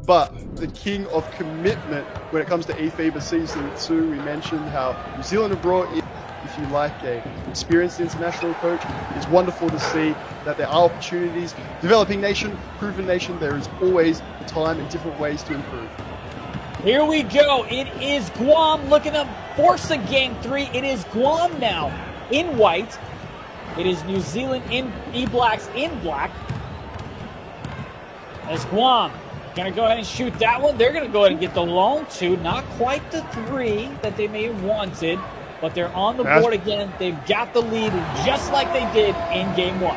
but the king of commitment when it comes to eFIBA Season 2. We mentioned how New Zealand have brought in, if you like, a experienced international coach. It's wonderful to see that there are opportunities. Developing nation, proven nation, there is always time and different ways to improve. Here we go. It is Guam looking to force a Game 3. It is Guam now in white. It is New Zealand in E-Blacks in black. As Guam going to go ahead and shoot that one. They're going to go ahead and get the lone 2. Not quite the 3 that they may have wanted, but they're on the board again. They've got the lead just like they did in Game 1.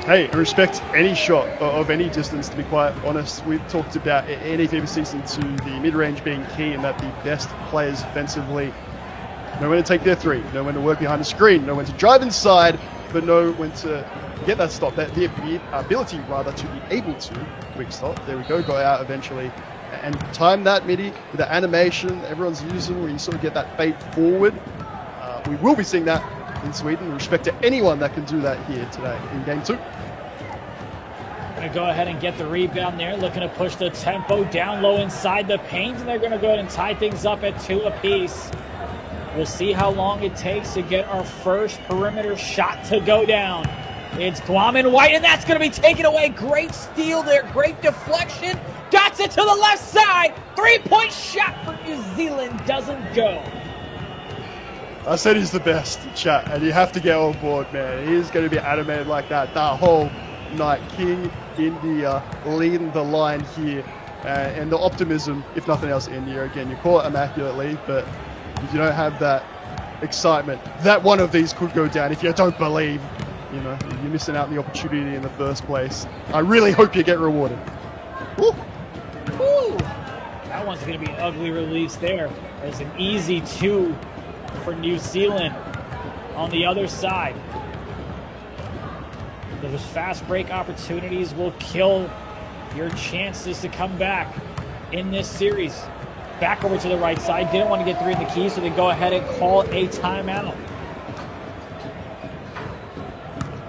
Hey, I respect any shot of any distance, to be quite honest. We've talked about in eFIBA Season 2, the mid-range being key, and that the best players defensively know when to take their 3, know when to work behind the screen, know when to drive inside, but know when to get that stop, the ability rather to be able to quick stop. There we go, got out eventually. And time that midi with the animation everyone's using where you sort of get that fade forward. We will be seeing that in Sweden. Respect to anyone that can do that here today in Game 2. Going to go ahead and get the rebound there, looking to push the tempo down low inside the paint, and they're going to go ahead and tie things up at 2 apiece. We'll see how long it takes to get our first perimeter shot to go down. It's Guam in white, and that's going to be taken away. Great steal there, great deflection. Got it to the left side. 3-point shot for New Zealand doesn't go. I said he's the best, chat, and you have to get on board, man. He is going to be animated like that whole night. King India leading the line here, and the optimism, if nothing else, India. Again, you call it immaculately, but if you don't have that excitement, that one of these could go down. If you don't believe, you know, you're missing out on the opportunity in the first place. I really hope you get rewarded. Woo. Woo. That one's going to be an ugly release there. There's an easy 2 for New Zealand on the other side. Those fast break opportunities will kill your chances to come back in this series. Back over to the right side. Didn't want to get 3 in the key, so they go ahead and call a timeout.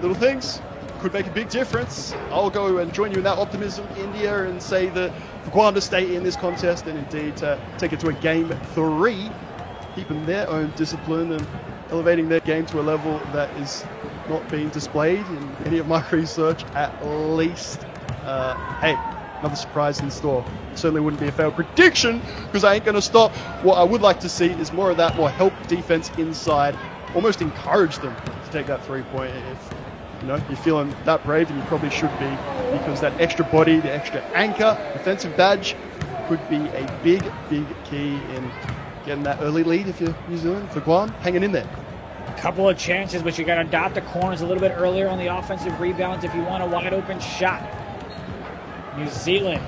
Little things could make a big difference. I'll go and join you in that optimism, India, and say that for Guam to stay in this contest and indeed to take it to a Game 3, keeping their own discipline and elevating their game to a level that is not being displayed in any of my research, at least. Hey, another surprise in store. It certainly wouldn't be a failed prediction, because I ain't going to stop. What I would like to see is more of that, more help defense inside, almost encourage them to take that 3-point. If you know you're feeling that brave, and you probably should be, because that extra body, the extra anchor, defensive badge could be a big, big key in getting that early lead if you're New Zealand. For Guam, hanging in there. A couple of chances, but you got to dot the corners a little bit earlier on the offensive rebounds if you want a wide open shot. New Zealand,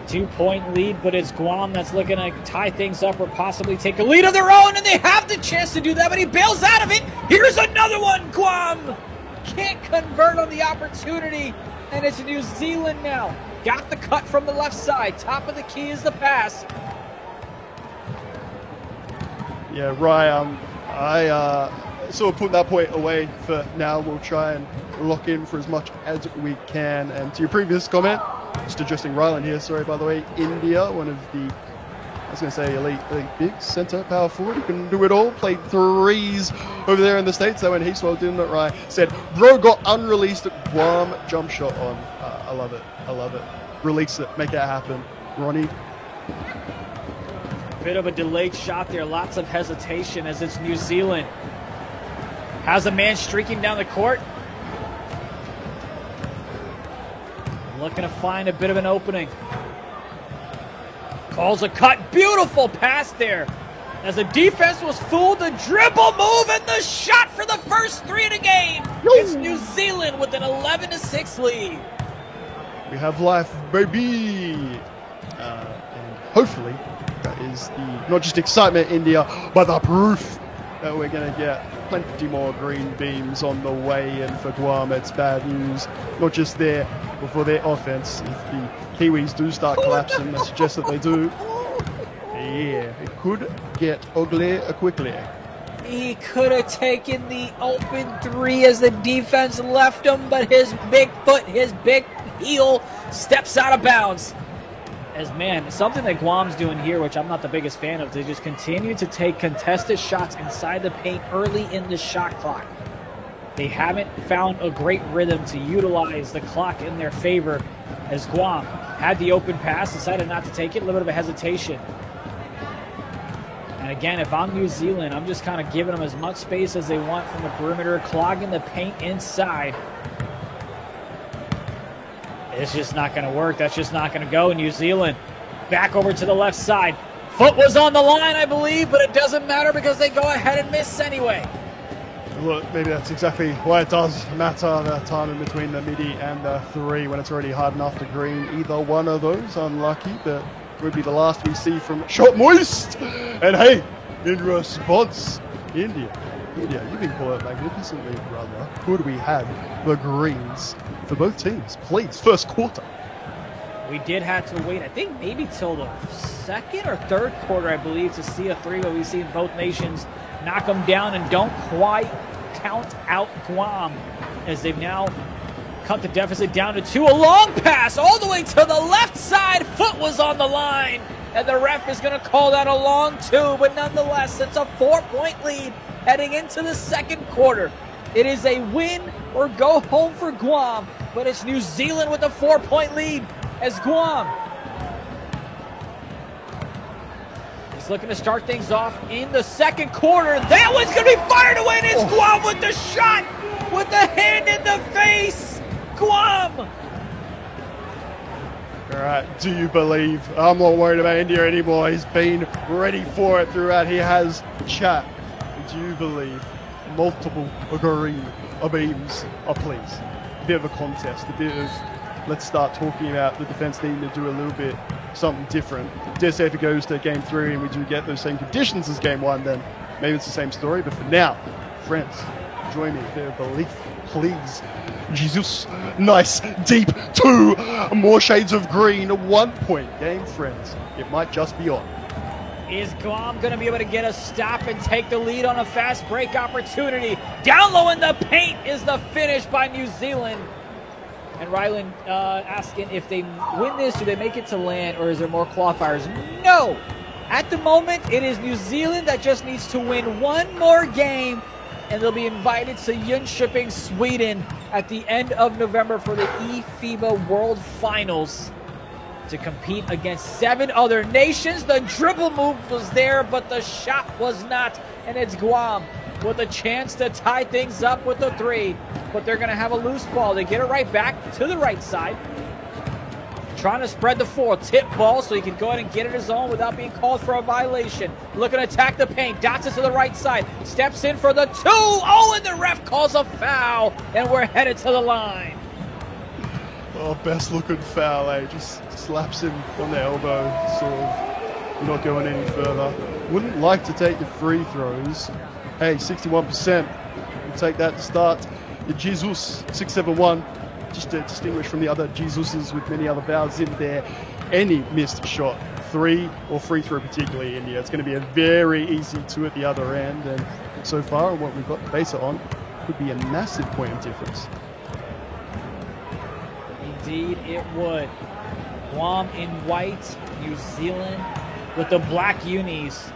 2-point lead, but it's Guam that's looking to tie things up or possibly take a lead of their own, and they have the chance to do that, but he bails out of it. Here's another one. Guam can't convert on the opportunity, and it's New Zealand now. Got the cut from the left side. Top of the key is the pass. Yeah, Ryan, I sort of put that point away for now. We'll try and lock in for as much as we can. And to your previous comment, just adjusting Ryland here, sorry, by the way, India, one of the, I was going to say elite big center power forward, who can do it all, played 3s over there in the States. That went heaps well, didn't it, Ryan? Said, bro got unreleased Guam jump shot on. I love it. I love it. Release it. Make it happen. Ronnie. Bit of a delayed shot there. Lots of hesitation as it's New Zealand. Has a man streaking down the court. Looking to find a bit of an opening. Calls a cut. Beautiful pass there. As the defense was fooled, the dribble move and the shot for the first 3 in the game. It's New Zealand with an 11-6 lead. We have life, baby. And hopefully that is the not just excitement, India, but the proof that we're going to get plenty more green beams on the way. And for Guam, it's bad news, not just there, but for their offense. If the Kiwis do start collapsing, I suggest that they do. Yeah, it could get ugly quickly. He could have taken the open 3 as the defense left him, but his big foot, his big heel steps out of bounds. As man, something that Guam's doing here, which I'm not the biggest fan of, they just continue to take contested shots inside the paint early in the shot clock. They haven't found a great rhythm to utilize the clock in their favor, as Guam had the open pass, decided not to take it, a little bit of a hesitation. And again, if I'm New Zealand, I'm just kind of giving them as much space as they want from the perimeter, clogging the paint inside. It's just not going to work. That's just not going to go. New Zealand back over to the left side. Foot was on the line, I believe, but it doesn't matter because they go ahead and miss anyway. Well, maybe that's exactly why it does matter, the time in between the midi and the three when it's already hard enough to green. Either one of those, unlucky, but would be the last we see from Shot Moist. And hey, in response, India, you've been called magnificently, brother. Could we have the greens for both teams, please? First quarter. We did have to wait, I think maybe till the second or third quarter, I believe, to see a three, but we've seen both nations knock them down and don't quite count out Guam, as they've now cut the deficit down to 2. A long pass all the way to the left side. Foot was on the line, and the ref is going to call that a long 2, but nonetheless, it's a 4-point lead heading into the second quarter. It is a win or go home for Guam, but it's New Zealand with a 4-point lead, as Guam is looking to start things off in the second quarter. That one's going to be fired away, and it's Guam with the shot, with the hand in the face. Guam! All right, do you believe? I'm not worried about India anymore. He's been ready for it throughout. He has chat. Do you believe? Multiple green beams. Oh, please. A bit of a contest, a bit of, let's start talking about the defense needing to do a little bit something different. Dare say if it goes to game 3 and we do get those same conditions as game 1, then maybe it's the same story. But for now, friends, join me. A bit of belief, please. Jesus, nice, deep 2, more shades of green, 1-point game, friends. It might just be on. Is Guam going to be able to get a stop and take the lead on a fast break opportunity? Down low in the paint is the finish by New Zealand. And Ryland asking if they win this, do they make it to land, or is there more qualifiers? No! At the moment, it is New Zealand that just needs to win one more game, and they'll be invited to Jönköping, Sweden at the end of November for the eFIBA World Finals to compete against 7 other nations. The dribble move was there, but the shot was not, and it's Guam with a chance to tie things up with a 3, but they're going to have a loose ball. They get it right back to the right side, trying to spread the 4, tip ball so he can go ahead and get it his own without being called for a violation. Looking to attack the paint, dots it to the right side, steps in for the 2. Oh, and the ref calls a foul, and we're headed to the line. Oh, best looking foul, eh? Just slaps him on the elbow, sort of. You're not going any further. Wouldn't like to take the free throws. Hey, 61%. We'll take that to start. Jesus, 671. Just to distinguish from the other Jesuses with many other fouls in there. Any missed shot, 3 or free throw, particularly India, it's going to be a very easy 2 at the other end. And so far, what we've got to base it on could be a massive point of difference. Indeed, it would. Guam in white, New Zealand with the black unis.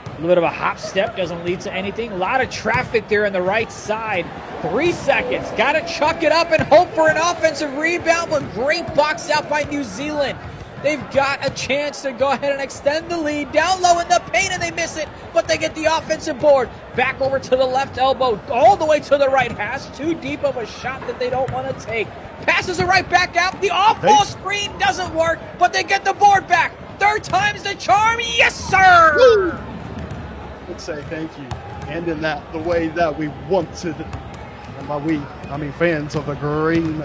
A little bit of a hop step, doesn't lead to anything. A lot of traffic there on the right side. 3 seconds. Got to chuck it up and hope for an offensive rebound, but great box out by New Zealand. They've got a chance to go ahead and extend the lead. Down low in the paint, and they miss it, but they get the offensive board. Back over to the left elbow, all the way to the right hash. Too deep of a shot that they don't want to take. Passes it right back out. The off-ball screen doesn't work, but they get the board back. 3rd time's the charm. Yes, sir! Woo! Let's say thank you. And in that, the way that we wanted, and by we, I mean fans of the green,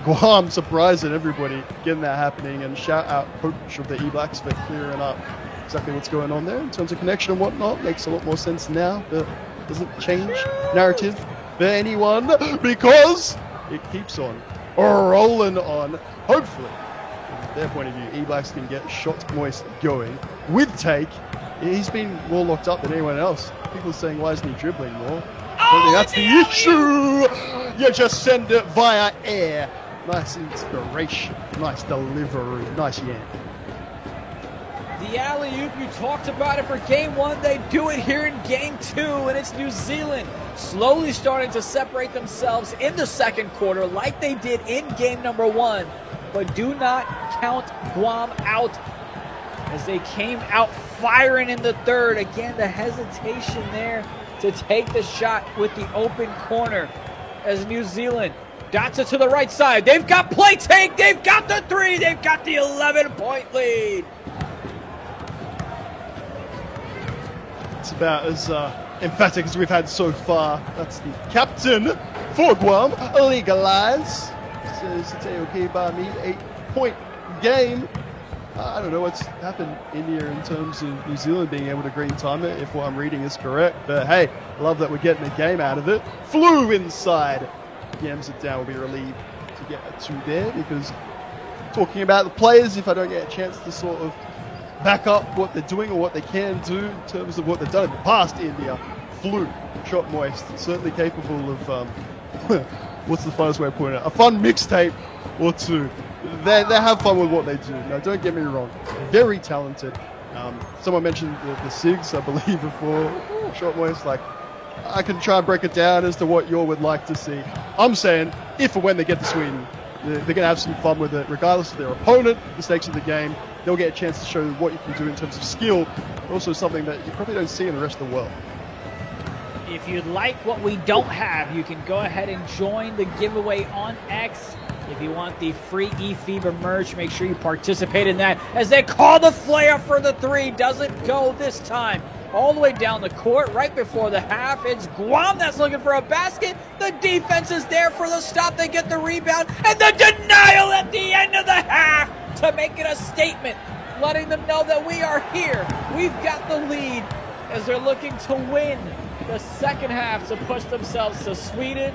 Guam surprising everybody, getting that happening, and shout out coach of the E-Blacks for clearing up exactly what's going on there in terms of connection and whatnot. Makes a lot more sense now, but doesn't change narrative for anyone because it keeps on rolling on. Hopefully, from their point of view, E-Blacks can get Shot Moist going with Take. He's been more locked up than anyone else. People are saying, why isn't he dribbling more? I think that's the issue. You just send it via air. Nice inspiration. Nice delivery. Nice yam. The alley-oop, you talked about it for game one. They do it here in game two, and it's New Zealand slowly starting to separate themselves in the second quarter like they did in game number one. But do not count Guam out as they came out firing in the third. Again, the hesitation there to take the shot with the open corner as New Zealand dots it to the right side. They've got play take. They've got the three. They've got the 11-point lead. It's about as emphatic as we've had so far. That's the captain for Guam, Legalize. Says it's okay by me, 8-point game. I don't know what's happened in here in terms of New Zealand being able to green time it, if what I'm reading is correct. But hey, love that we're getting a game out of it. Flew inside. Yams it down, will be relieved to get a 2 there, because talking about the players, if I don't get a chance to sort of back up what they're doing or what they can do in terms of what they've done in the past, India, Flew, shot moist, certainly capable of, what's the funnest way of putting it? A fun mixtape or two. They have fun with what they do. Now, don't get me wrong. Very talented. Someone mentioned the SIGs, I believe, before. Shot moist, like, I can try and break it down as to what you would like to see. I'm saying, if or when they get to Sweden, they're going to have some fun with it, regardless of their opponent, the stakes of the game. They'll get a chance to show what you can do in terms of skill, but also something that you probably don't see in the rest of the world. If you'd like what we don't have, you can go ahead and join the giveaway on X. If you want the free eFever merch, make sure you participate in that as they call the flare for the three. Doesn't go this time. All the way down the court, right before the half. It's Guam that's looking for a basket. The defense is there for the stop. They get the rebound. And the denial at the end of the half to make it a statement, letting them know that we are here. We've got the lead as they're looking to win the second half to push themselves to Sweden.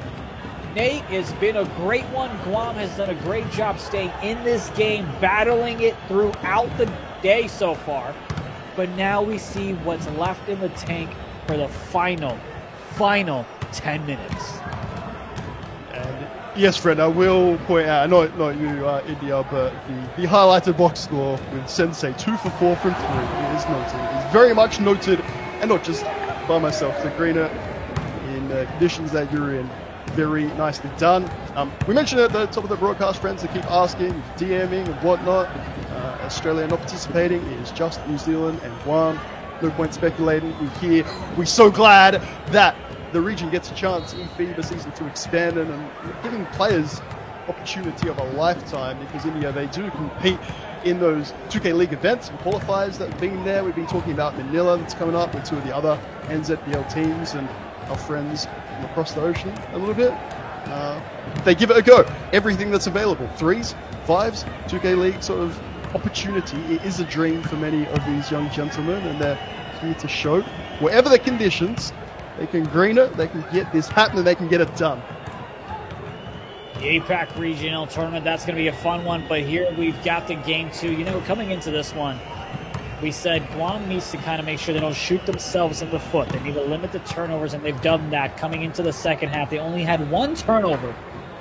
Nate, it's been a great one. Guam has done a great job staying in this game, battling it throughout the day so far. But now we see what's left in the tank for the final 10 minutes. And yes, Fred, I will point out, not you, India, but the highlighted box score with Sensei, 2 for 4 from 3. It is noted. It is very much noted, and not just by myself. The greener in conditions that you're in. Very nicely done. We mentioned at the top of the broadcast, friends, that keep asking, DMing and whatnot. Australia not participating. It is just New Zealand and Guam. No point speculating. We're so glad that the region gets a chance in FIBA Season 2 expanding and giving players opportunity of a lifetime, because India, they do compete in those 2K League events and qualifiers that have been there. We've been talking about Manila that's coming up with 2 of the other NZBL teams and our friends from across the ocean a little bit. They give it a go. Everything that's available. 3s, 5s, 2K League sort of opportunity. It is a dream for many of these young gentlemen, and they're here to show whatever the conditions, they can green it, they can get this happening, they can get it done. The APAC Regional Tournament, that's going to be a fun one, but here we've got the game 2. You know, coming into this one, we said Guam needs to kind of make sure they don't shoot themselves in the foot. They need to limit the turnovers, and they've done that. Coming into the second half, they only had 1 turnover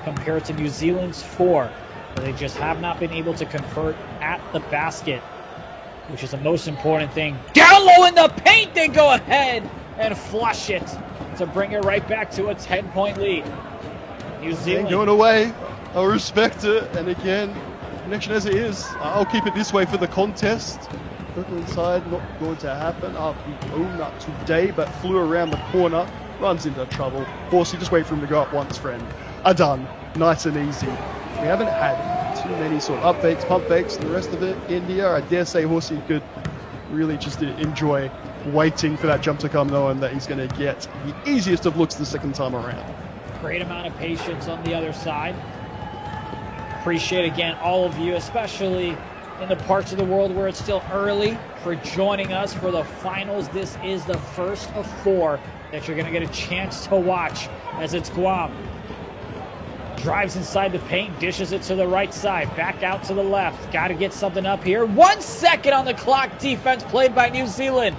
compared to New Zealand's 4. But they just have not been able to convert at the basket, which is the most important thing. Down low in the paint, they go ahead and flush it to bring it right back to a 10-point lead. New Zealand going away. I respect it. And again, connection as it is, I'll keep it this way for the contest. Look inside, not going to happen. I'll be owned up today, but flew around the corner, runs into trouble. Horsey, just wait for him to go up once, friend. Done. Nice and easy. We haven't had too many sort of updates, pump fakes, and the rest of it. India, I dare say Horsey could really just enjoy waiting for that jump to come, knowing that he's going to get the easiest of looks the second time around. Great amount of patience on the other side. Appreciate, again, all of you, especially in the parts of the world where it's still early, for joining us for the finals. This is the first of 4 that you're going to get a chance to watch, as it's Guam. Drives inside the paint, dishes it to the right side, back out to the left. Got to get something up here. 1 second on the clock. Defense played by New Zealand.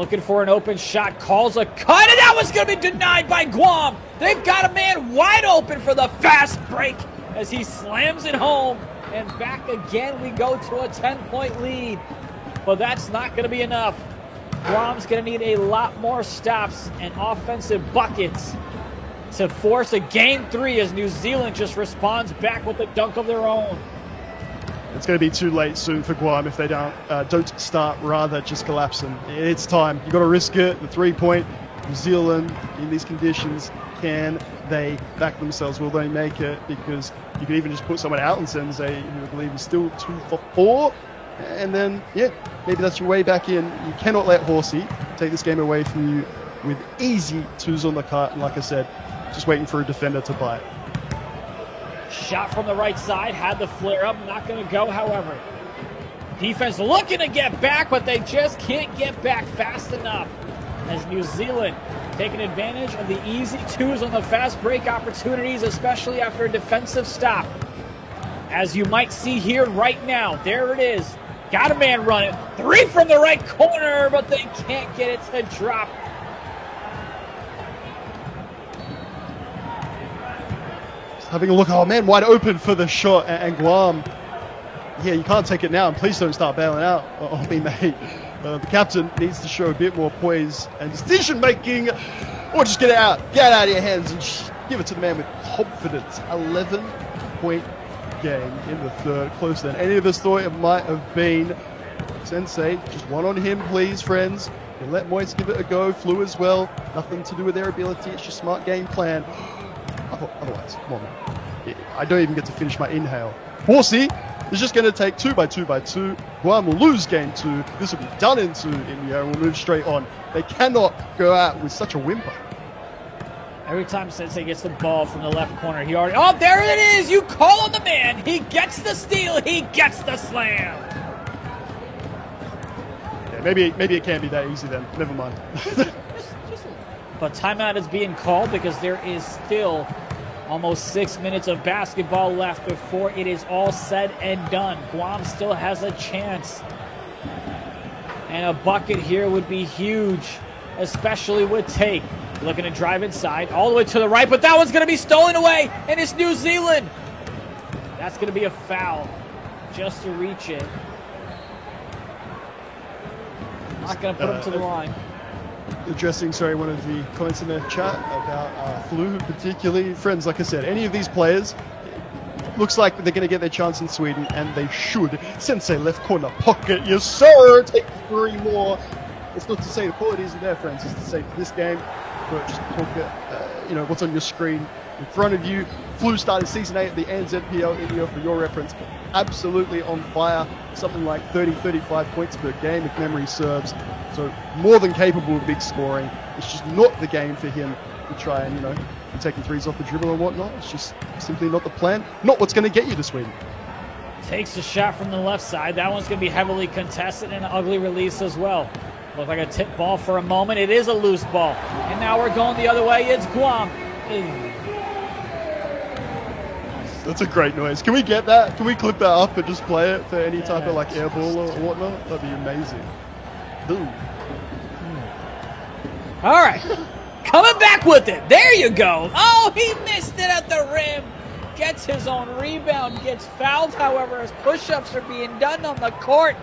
Looking for an open shot, calls a cut, and that was going to be denied by Guam. They've got a man wide open for the fast break as he slams it home. And back again, we go to a 10-point lead. But that's not going to be enough. Guam's going to need a lot more stops and offensive buckets to force a game 3 as New Zealand just responds back with a dunk of their own. It's going to be too late soon for Guam if they don't start rather just collapsing. It's time. You've got to risk it. The 3-point. New Zealand in these conditions, can they back themselves? Will they make it? Because you could even just put someone out in Sensei, who I believe is still 2 for 4. And then, yeah, maybe that's your way back in. You cannot let Horsey take this game away from you with easy 2s on the cart. And like I said, just waiting for a defender to bite. Shot from the right side, had the flare up, not going to go, however. Defense looking to get back, but they just can't get back fast enough. As New Zealand taking advantage of the easy 2s on the fast break opportunities, especially after a defensive stop. As you might see here right now, there it is. Got a man running. 3 from the right corner, but they can't get it to drop. Having a look, oh man, wide open for the shot, and Guam, yeah, you can't take it now, and please don't start bailing out on me, mate. The captain needs to show a bit more poise and decision making, or just get it out of your hands and give it to the man with confidence. 11-point game in the third, closer than any of us thought it might have been. Sensei, just one on him, please, friends. You let Moist give it a go, Flu as well. Nothing to do with their ability, it's just smart game plan. Otherwise, come on, man. I don't even get to finish my inhale. Horsey is just going to take 2 by 2 by 2. Guam will lose game 2. This will be done into India, and we'll move straight on. They cannot go out with such a whimper. Every time Sensei gets the ball from the left corner, he already... Oh, there it is! You call on the man! He gets the steal! He gets the slam! Yeah, maybe it can't be that easy then. Never mind. But timeout is being called because there is still almost 6 minutes of basketball left before it is all said and done. Guam still has a chance. And a bucket here would be huge, especially with Tate. Looking to drive inside, all the way to the right, but that one's going to be stolen away, and it's New Zealand. That's going to be a foul just to reach it. Not going to put him to the line. Addressing, one of the comments in the chat about Flu particularly. Friends, like I said, any of these players, looks like they're going to get their chance in Sweden, and they should. Sensei left corner pocket, yes sir, take 3 more. It's not to say the quality isn't there, friends, it's to say for this game, but just look at what's on your screen in front of you. Flu started season 8 at the NZPL India, for your reference, absolutely on fire, something like 30-35 points per game if memory serves. So more than capable of big scoring. It's just not the game for him to try and, taking 3s off the dribble and whatnot. It's just simply not the plan. Not what's going to get you to Sweden. Takes a shot from the left side. That one's going to be heavily contested and an ugly release as well. Looked like a tip ball for a moment. It is a loose ball. And now we're going the other way. It's Guam. That's a great noise. Can we get that? Can we clip that up and just play it for any type of air ball or whatnot? That'd be amazing. Boom. All right. Coming back with it. There you go. Oh, he missed it at the rim. Gets his own rebound. Gets fouled, however, as push-ups are being done on the court.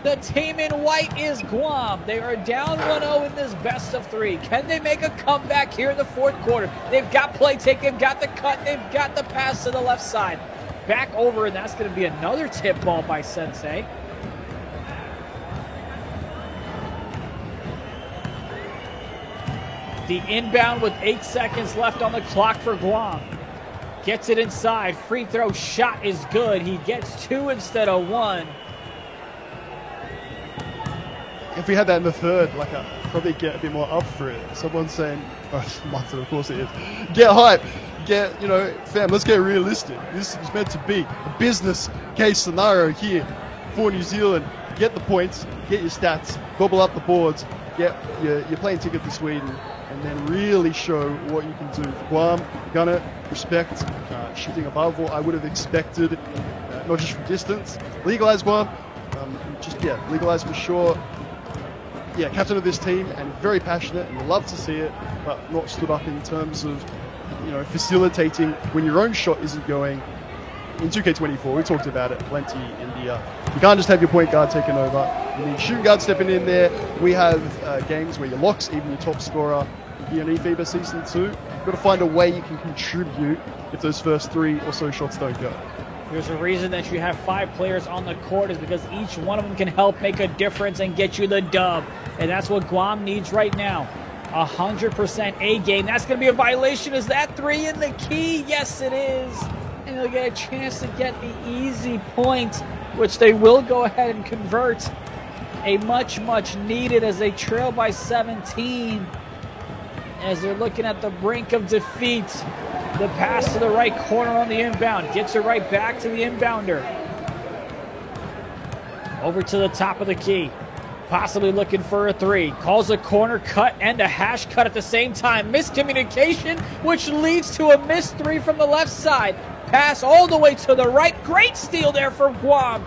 The team in white is Guam. They are down 1-0 in this best of 3. Can they make a comeback here in the fourth quarter? They've got play taken, got the cut, they've got the pass to the left side. Back over, and that's going to be another tip ball by Sensei. The inbound with 8 seconds left on the clock for Guam. Gets it inside. Free throw shot is good. He gets 2 instead of 1. If we had that in the third, I'd probably get a bit more up for it. Someone's saying, Martin, of course it is. Get hype. Get, fam, let's get realistic. This is meant to be a business case scenario here for New Zealand. Get the points, get your stats, gobble up the boards, get your plane ticket to Sweden, and then really show what you can do. For Guam, gonna respect, shooting above what I would have expected, not just from distance. Legalize Guam, legalize for sure. yeah, captain of this team and very passionate, and you love to see it, but not stood up in terms of, you know, facilitating when your own shot isn't going. In 2K24, we talked about it plenty, India. You can't just have your point guard taking over. You need shooting guard stepping in there. We have games where your locks, even your top scorer, here in eFIBA Season 2. You've got to find a way you can contribute if those first 3 or so shots don't go. There's a reason that you have 5 players on the court is because each one of them can help make a difference and get you the dub. And that's what Guam needs right now. 100% A game. That's going to be a violation. Is that 3 in the key? Yes, it is. And they'll get a chance to get the easy point, which they will go ahead and convert. A much needed as they trail by 17. As they're looking at the brink of defeat. The pass to the right corner on the inbound. Gets it right back to the inbounder. Over to the top of the key. Possibly looking for a 3. Calls a corner cut and a hash cut at the same time. Miscommunication, which leads to a missed 3 from the left side. Pass all the way to the right. Great steal there for Guam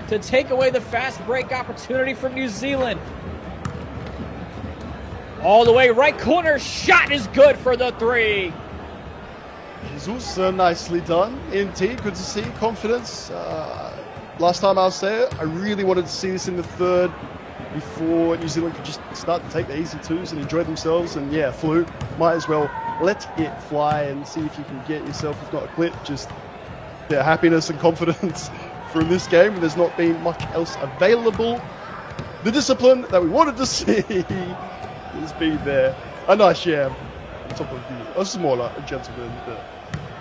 to take away the fast break opportunity from New Zealand. All the way right corner. Shot is good for the 3. Jesus, nicely done. Indeed, good to see. Confidence. Last time I was there, I really wanted to see this in the third before New Zealand could just start to take the easy 2s and enjoy themselves. And yeah, Flu, might as well let it fly and see if you can get yourself, if not a clip, just happiness and confidence from this game. There's not been much else available. The discipline that we wanted to see has been there. A nice jam on top of a smaller gentleman.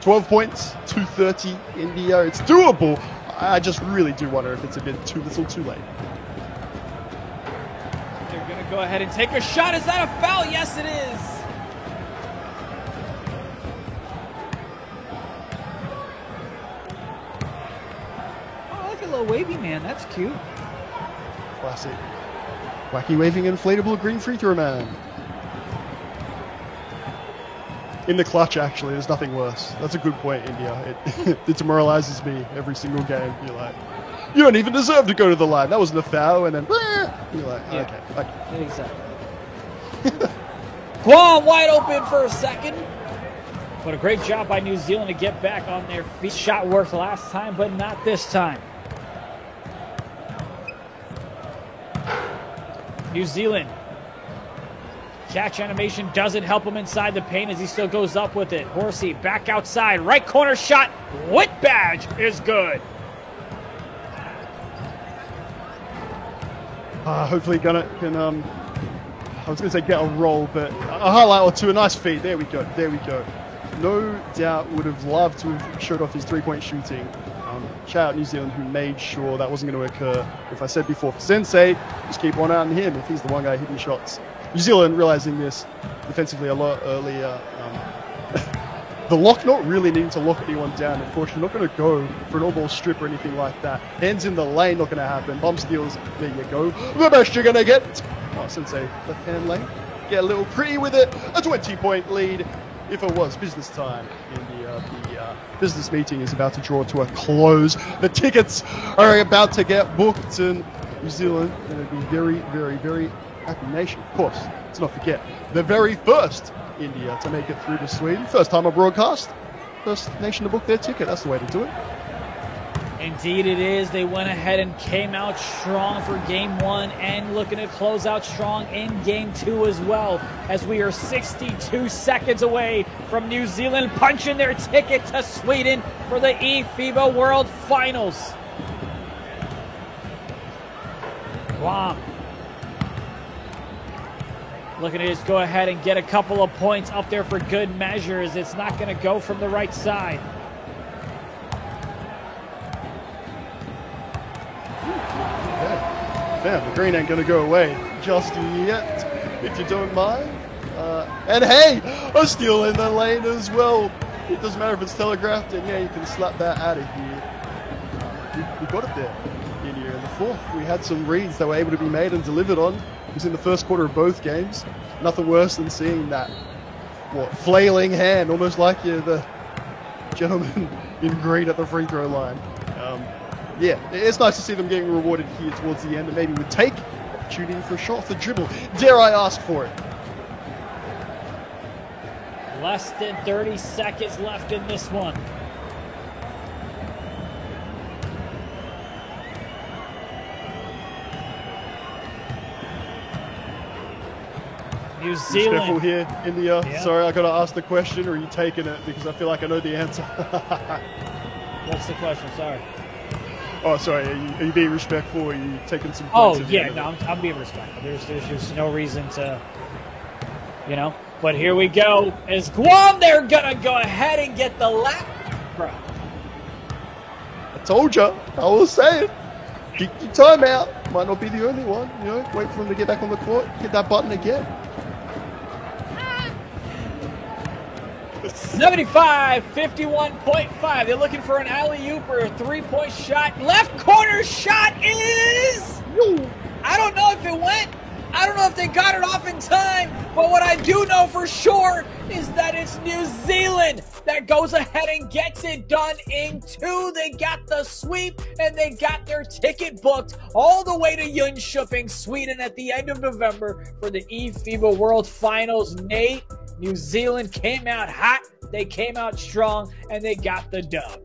12 points, 230 India. It's doable. I just really do wonder if it's a bit too little too late. They're going to go ahead and take a shot. Is that a foul? Yes, it is. Oh, I like a little wavy man. That's cute. Classic. Wacky waving inflatable green free throw man. In the clutch, actually, there's nothing worse. That's a good point, India. It demoralizes me every single game. You're like, you don't even deserve to go to the line. That wasn't a foul, and then you're like, okay. Exactly. Guam wide open for a second. But a great job by New Zealand to get back on their feet. Shot worked last time, but not this time. New Zealand. Catch animation doesn't help him inside the paint as he still goes up with it. Horsey back outside. Right corner shot. Whit badge is good. Hopefully can I was going to say get a roll, but a highlight or 2, a nice feed. There we go. There we go. No doubt would have loved to have showed off his 3-point shooting. Shout out New Zealand who made sure that wasn't going to occur. If I said before for Sensei, just keep one eye on him if he's the one guy hitting shots. New Zealand realizing this defensively a lot earlier. The lock not really needing to lock anyone down. Of course, you're not going to go for an all-ball strip or anything like that. Hands in the lane, not going to happen. Bump steals, there you go. The best you're going to get. Oh, Sensei, left-hand lane. Get a little pretty with it. A 20-point lead if it was business time. The business meeting is about to draw to a close. The tickets are about to get booked, and New Zealand going to be very happy nation. Of course, let's not forget the very first India to make it through to Sweden. First time on broadcast. First nation to book their ticket. That's the way to do it. Indeed it is. They went ahead and came out strong for Game 1 and looking to close out strong in Game 2 as well, as we are 62 seconds away from New Zealand punching their ticket to Sweden for the eFIBA World Finals. Guam looking to just go ahead and get a couple of points up there for good measures. It's not going to go from the right side. Damn, the green ain't going to go away just yet, if you don't mind. And hey, a steal in the lane as well. It doesn't matter if it's telegraphed, and yeah, you can slap that out of here. We got it there in here in the fourth. We had some reads that were able to be made and delivered on. It was in the first quarter of both games. Nothing worse than seeing that, flailing hand, almost like you're the gentleman in green at the free throw line. Yeah, it's nice to see them getting rewarded here towards the end, and maybe would take opportunity for a shot off the dribble. Dare I ask for it? Less than 30 seconds left in this one. New Zealand. Respectful here, India. Yeah. Sorry, I got to ask the question, or are you taking it? Because I feel like I know the answer. What's the question? Sorry. Oh, sorry. Are you being respectful? Or are you taking some Oh, points at the yeah. end No, of it? I'm being respectful. There's just no reason to, But here we go. Is Guam, they're going to go ahead and get the lap. Bro. I told you. I was saying. Keep your timeout. Might not be the only one. Wait for him to get back on the court. Hit that button again. 75, 51.5. They're looking for an alley-oop or a three-point shot. Left corner shot is... I don't know if it went. I don't know if they got it off in time. But what I do know for sure is that it's New Zealand that goes ahead and gets it done in 2. They got the sweep, and they got their ticket booked all the way to Jönköping, Sweden at the end of November for the eFIBA World Finals. Nate, New Zealand came out hot, they came out strong, and they got the dub.